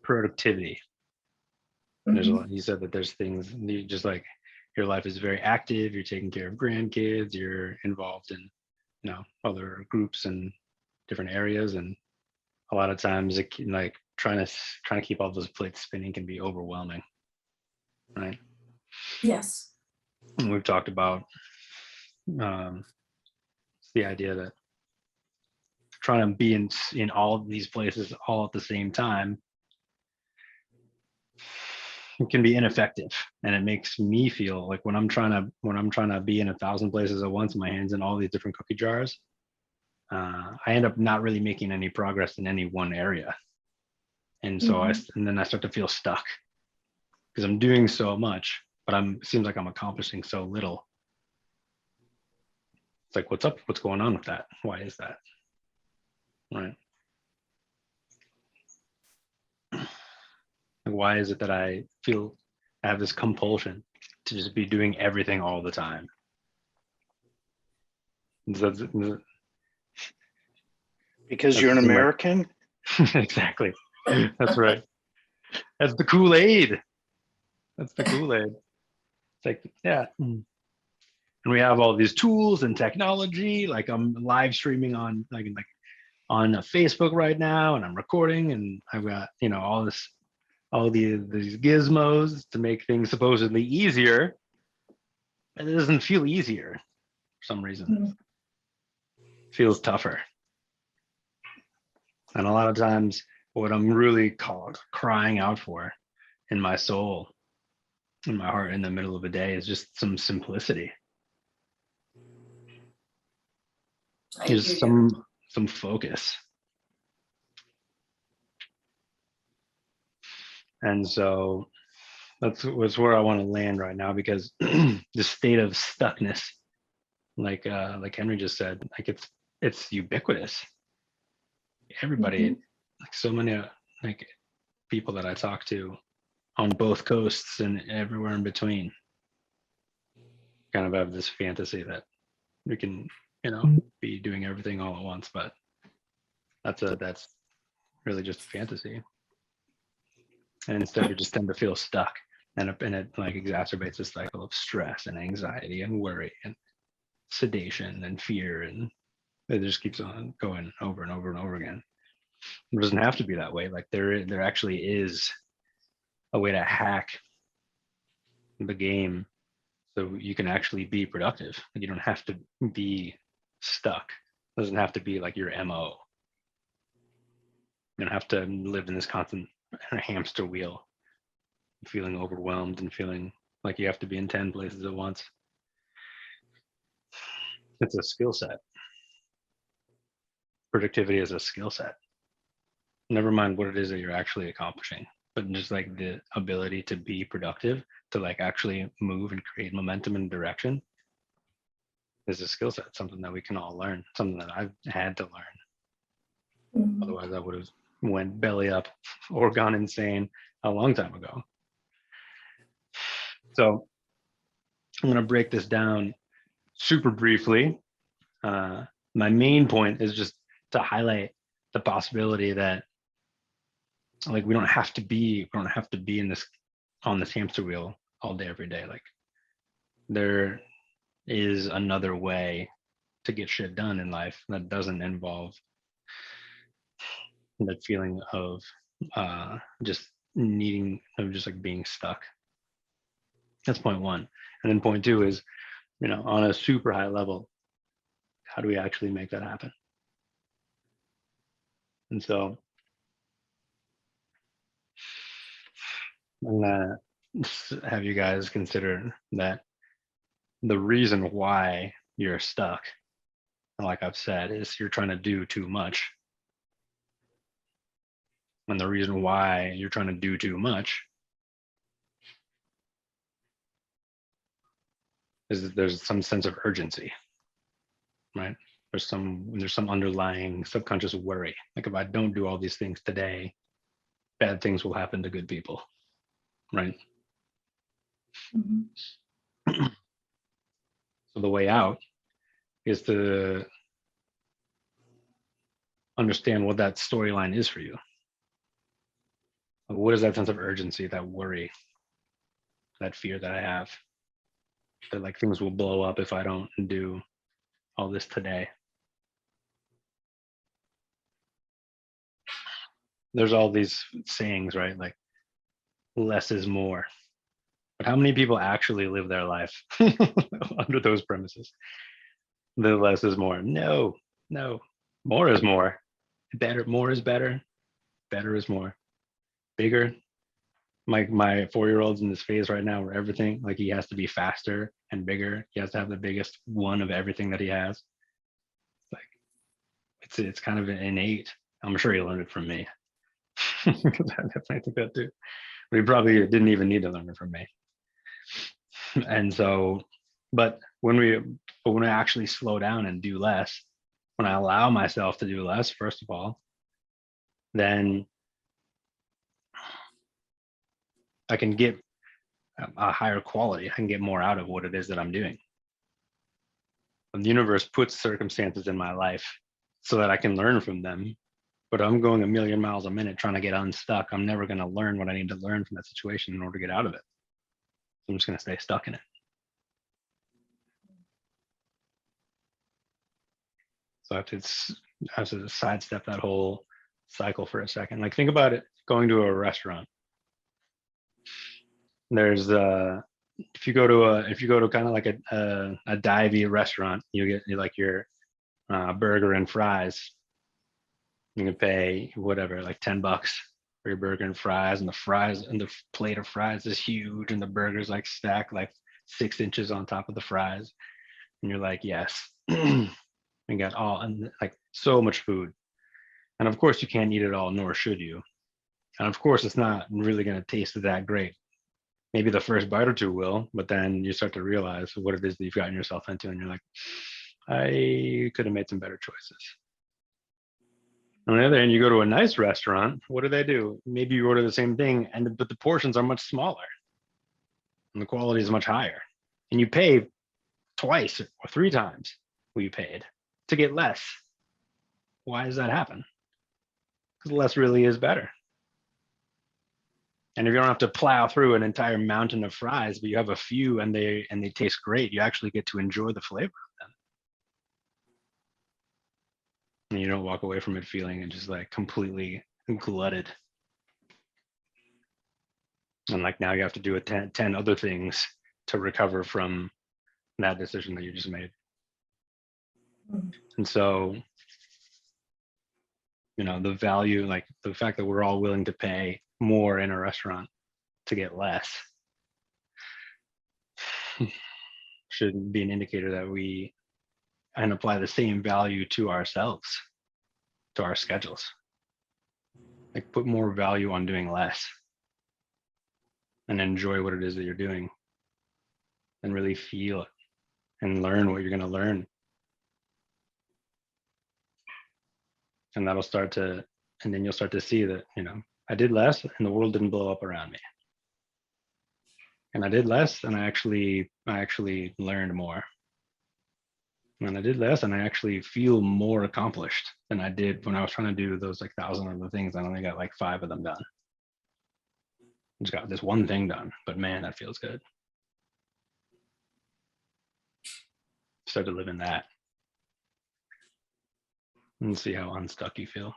productivity. There's a Mhm. lot. You said that there's things you just like your life is very active. You're taking care of grandkids. You're involved in other groups and different areas, and a lot of times it can, like trying to keep all those plates spinning can be overwhelming, right? Yes. And we've talked about um, the idea that trying to be in all of these places all at the same time, it can be ineffective, and it makes me feel like when I'm trying to be in 1,000 places at once, my hands in all these different cookie jars, I end up not really making any progress in any one area, and so Mhm. and then I start to feel stuck because I'm doing so much, but it seems like I'm accomplishing so little. It's like, what's up? What's going on with that? Why is that? Right? Like, why is it that I feel I have this compulsion to just be doing everything all the time? Does that, Because does you're that an seem like American. exactly? That's right. That's the Kool-Aid. That's the Kool-Aid. It's like, yeah. And we have all these tools and technology. Like I'm live streaming on like on Facebook right now, and I'm recording, and I've got all these gizmos to make things supposedly easier, and it doesn't feel easier for some reason. Mhm. It feels tougher, and a lot of times, what I'm really crying out for in my soul, in my heart, in the middle of a day, is just some simplicity. I hear Just you. some focus. And so that's where I want to land right now, because the state of stuckness, like Henry just said, like it's ubiquitous. Everybody, Mhm. like so many like people that I talk to on both coasts and everywhere in between, kind of have this fantasy that we can, be doing everything all at once, but that's really just a fantasy. And instead, we just tend to feel stuck, and it like exacerbates this cycle of stress and anxiety and worry and sedation and fear, and it just keeps on going over and over and over again. It doesn't have to be that way. Like there actually is a way to hack the game so you can actually be productive. Like you don't have to be stuck. It doesn't have to be like your MO. You don't have to live in this constant hamster wheel, feeling overwhelmed and feeling like you have to be in 10 places at once. It's a skill set. Productivity is a skill set. Never mind what it is that you're actually accomplishing, but just like the ability to be productive, to like actually move and create momentum and direction is a skill set, something that we can all learn, something that I've had to learn. Mhm. Otherwise I would have went belly up or gone insane a long time ago. So I'm going to break this down super briefly. My main point is just to highlight the possibility that like we don't have to be in this on this hamster wheel all day every day. Like there is another way to get shit done in life that doesn't involve that feeling of just needing of just like being stuck. That's point one. And then point two is, on a super high level, how do we actually make that happen? And so I'm gonna have you guys consider that the reason why you're stuck, like I've said, is you're trying to do too much. And the reason why you're trying to do too much is that there's some sense of urgency, right? There's some underlying subconscious worry. Like if I don't do all these things today, bad things will happen to good people, right? Mhm. So the way out is to understand what that storyline is for you. What is that sense of urgency, that worry, that fear that I have, that like things will blow up if I don't do all this today? There's all these sayings, right? Like less is more. But how many people actually live their life under those premises? The less is more. No, no. More is more. Better, more is better. Better is more. Bigger. My 4-year-old's in this phase right now where everything, like, he has to be faster and bigger. He has to have the biggest one of everything that he has. Like, it's kind of innate. I'm sure he learned it from me. Because I definitely think that too. But he probably didn't even need to learn it from me. And so, but when I actually slow down and do less, when I allow myself to do less, first of all, then I can get a higher quality. I can get more out of what it is that I'm doing. And the universe puts circumstances in my life so that I can learn from them. But I'm going a million miles a minute trying to get unstuck. I'm never going to learn what I need to learn from that situation in order to get out of it. I'm just going to stay stuck in it. So I have to sidestep that whole cycle for a second. Like, think about it, going to a restaurant. There's if you go to kind of like a divey restaurant, you get like your burger and fries. You can pay whatever, like $10 for your burger and fries, and the plate of fries is huge, and the burger's like stacked like 6 inches on top of the fries, and you're like, yes. And got all, and like so much food, and of course you can't eat it all, nor should you, and of course it's not really going to taste that great. Maybe the first bite or two will, but then you start to realize what it is that you've gotten yourself into, and you're like, I could have made some better choices. On the other hand, you go to a nice restaurant, what do? Maybe you order the same thing, but the portions are much smaller and the quality is much higher, and you pay twice or 3 times what you paid to get less. Why does that happen? Because less really is better. And if you don't have to plow through an entire mountain of fries, but you have a few and they taste great, you actually get to enjoy the flavor of them. And you don't walk away from it feeling just like completely glutted. And like now you have to do 10 other things to recover from that decision that you just made. And so, the value, like the fact that we're all willing to pay more in a restaurant to get less should be an indicator that we and apply the same value to ourselves, to our schedules. Like, put more value on doing less and enjoy what it is that you're doing and really feel it and learn what you're going to learn. And then you'll start to see that, I did less and the world didn't blow up around me. And I did less and I actually learned more. And I did less and I actually feel more accomplished than I did when I was trying to do those like 1,000 other things. I only got like 5 of them done. I just got this one thing done, but man, that feels good. Start to live in that and see how unstuck you feel.